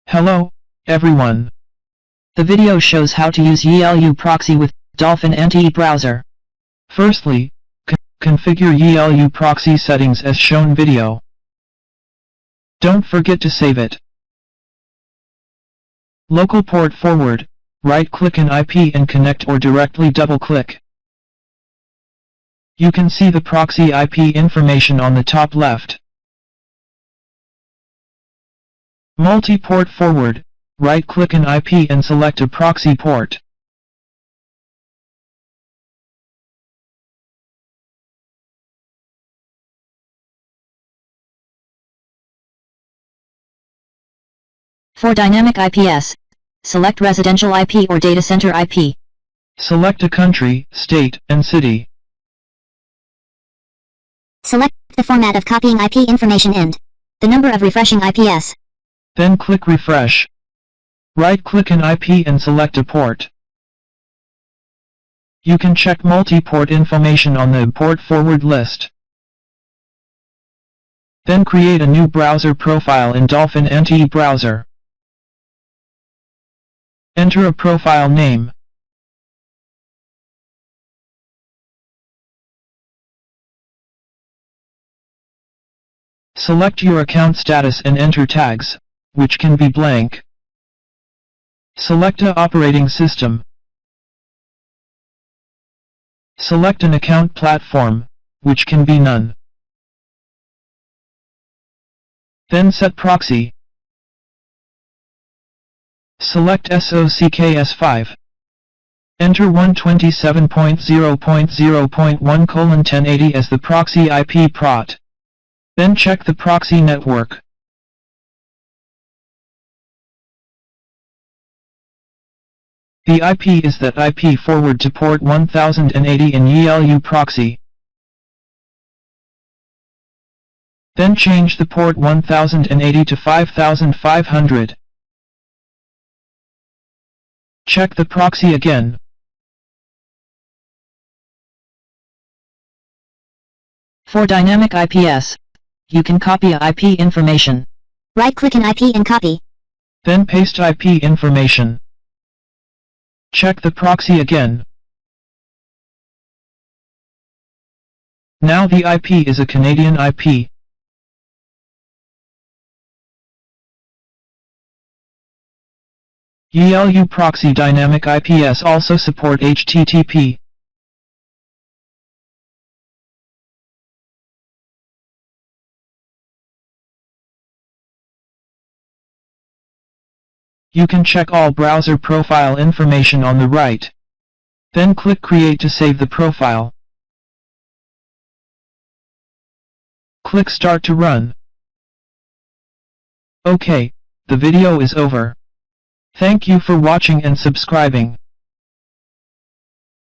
Hello, everyone. The video shows how to use YiLuProxy with Dolphin Anty browser. Firstly, configure YiLuProxy settings as shown video. Don't forget to save it. Local port forward, right-click an IP and connect or directly double-click. You can see the proxy IP information on the top left. Multi-port forward, right-click an IP and select a proxy port. For dynamic IPS, select residential IP or data center IP. Select a country, state, and city. Select the format of copying IP information and the number of refreshing IPS. Then click Refresh. Right-click an IP and select a port. You can check multi-port information on the port forward list. Then create a new browser profile in Dolphin Anty browser. Enter a profile name. Select your account status and enter tags, which can be blank. Select a operating system. Select an account platform, which can be none. Then set proxy. Select SOCKS5. Enter 127.0.0.1:1080 as the proxy IP prot. Then check the proxy network. The IP is that IP forward to port 1080 in YiLuProxy. Then change the port 1080 to 5500. Check the proxy again. For dynamic IPS, you can copy IP information. Right-click an IP and copy. Then paste IP information. Check the proxy again. Now the IP is a Canadian IP. YiLuProxy Dynamic IPS also support HTTP. You can check all browser profile information on the right. Then click Create to save the profile. Click Start to run. Okay, the video is over. Thank you for watching and subscribing.